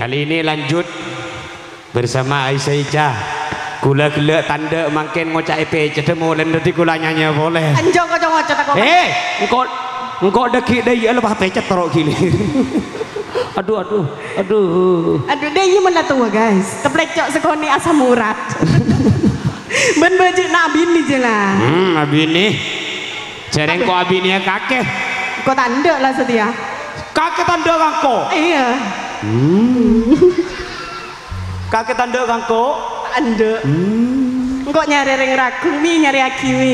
Kali ini lanjut bersama Aisyah Ica. Kula gelek tanda makin ngocak EP cedemu lan dadi kula nyanyi boleh. Anjong kocok ngocok aku. Engko dekik deui lepas pecet torok gini. Aduh. Aduh deui mana tua guys. Teplecok sekoni asam urat. Ben baju nabi ni je lah. Abi ni. Jareng kok abi ni kakek. Kok tanda lah setia. Kakek tanda kangko. Iya. Kakek tanda kangko. Anda. Engkau nyari reng ragung mi nyari aki mi.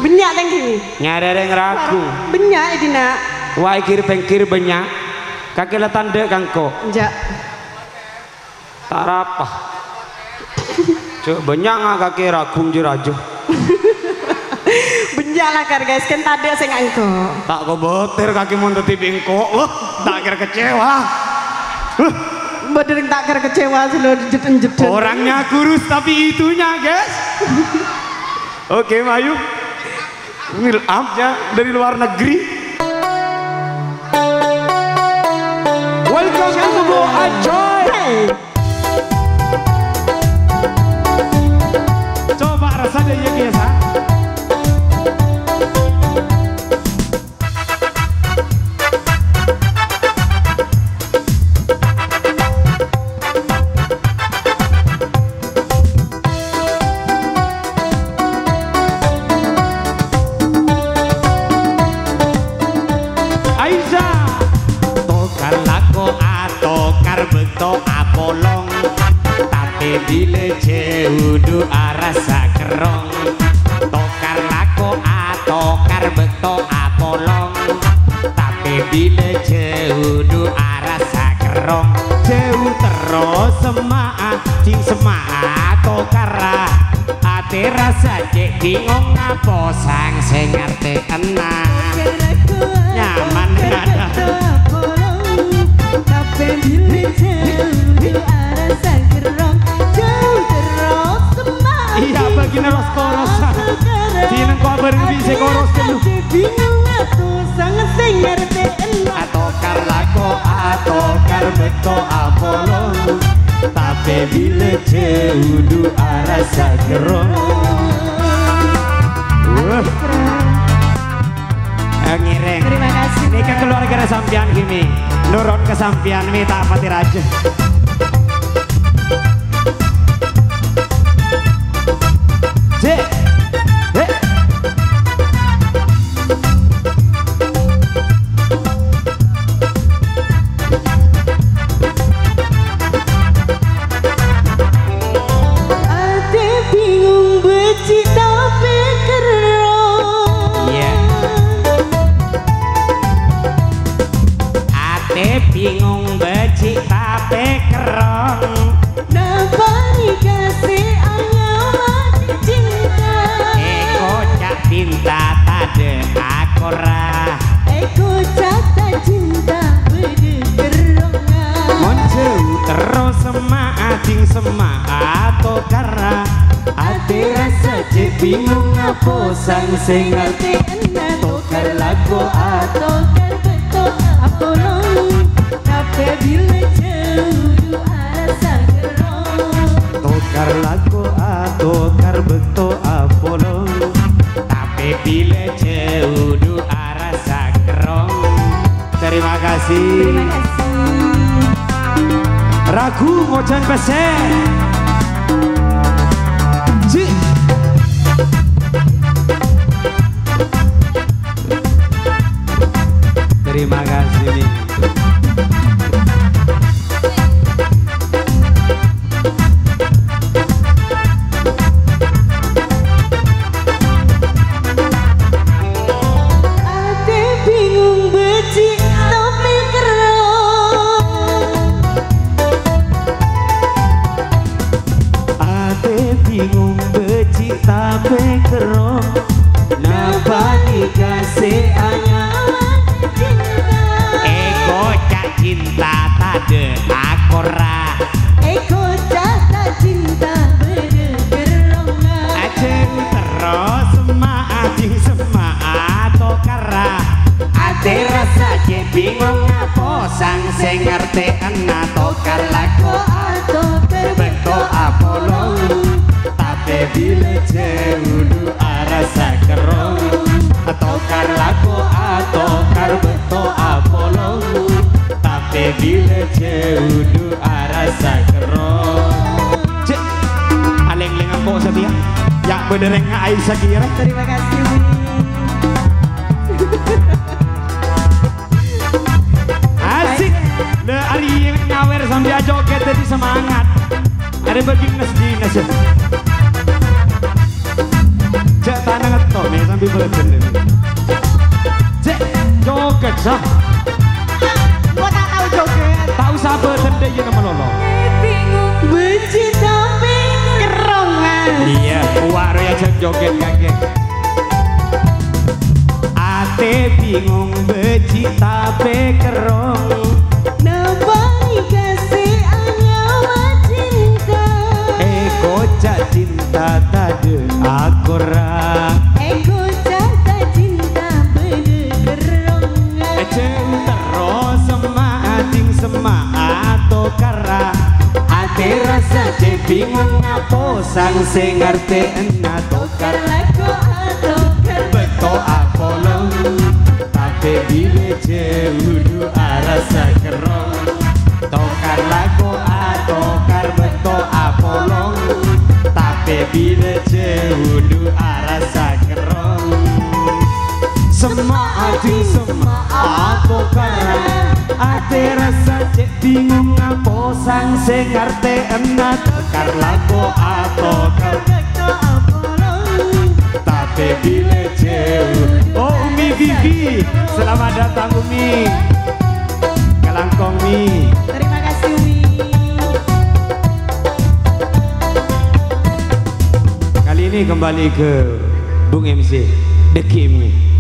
Banyak tang kimi. Nyari reng ragung. Banyak ini nak. Wah kiri pengkir banyak. Kakek lah tanda kangko. Jak. Tak rapah. Cuk banyak ngah kakek ragung je rajo. Banyak lah kar guys kan tadi saya ngangko. Tak kau boter kaki mau tetip engkau. Tak kira kecewa. Badering tak kira kecewa selalu jeten-jeten. Orangnya kurus tapi itunya guys. Oke Mayu. Maafnya dari luar negeri. Welcome to Bo Ajoy. Coba rasanya ya biasa. Beto apolong tapi bile jeudu arasa kerong tokar lako atokar beto apolong tapi bile jeudu arasa kerong jauh terus semaa cing semaa tokara ate rasa cek bingung ngapo sang sing ngerti enak nyaman ada iya begini ros korosan dina kau berbisa koros dulu atokar lako atokar beto apolong tapi bila jeudu arasa gerong ngireng. Terima kasih. Ini ke keluarga sampian gini. Nurun ke sampian minta pati raja. Bingung becik tapi kerong Nabani kasih anyaman cinta Eko cak cinta tade akora Eko cak cinta bede keronga Monjeu terus sema acing sema atau kara ate rasa cek bingung ngapo sang sing ngerti enak tokar lagu atau beto apolong tapi bila jauh arasa gerong tokar lagu atokar beto apolong tapi bila jauh arasa gerong. Terima kasih. Terima kasih. Ragu mojan pesen. Terima kasih nih. Ate bingung becik tapi kerong Ate bingung becik tapi kerong napa dikasih anyaman Eko cak cinta tade akora Eko cak cinta bede keronga Aceng terus sema acing sema atokara ate rasa je bingung apa sang sing ngerti ana tokar lagu Atokar beto apolong tapi bila jauh rasa kerong tokar lagu atokar beto apolong tapi bila jauh rasa kerong cek aleng-lengan kok setia ya benereng Aisyah kira. Terima kasih Umi. Asik le ali yang nyawer sambil joget jadi semangat ada beginas dinas ya cek tanah ngetok nih sambil berjalan cek joget sah Gua tak tahu joget. tahu sabar tende ya nama lolo Bingung benci tapi kerongan. iya waro ya cek joget kakek ate bingung beci tapi kerong Nampai kasih anyawa cinta. eko cak cinta tade akora Ego jata cinta bener kerongan. eceng terus sema atau kara ate rasa je bingung apa sang sing ngerti ena tokar Lagu atokar beto apolong tapi bila jauh rasa kerong tokar lagu atokar beto apolong tapi bila jauh rasa kerong semua ati semua atokar ate rasa cek bingung apa sang sing ngerti ena tokar lagu atokar beto apolong. tapi bila jauh oh Umi Vivi selamat datang Umi Kelangkong Mi Terima kasih Umi. kali ini kembali ke Bung MC The Kimi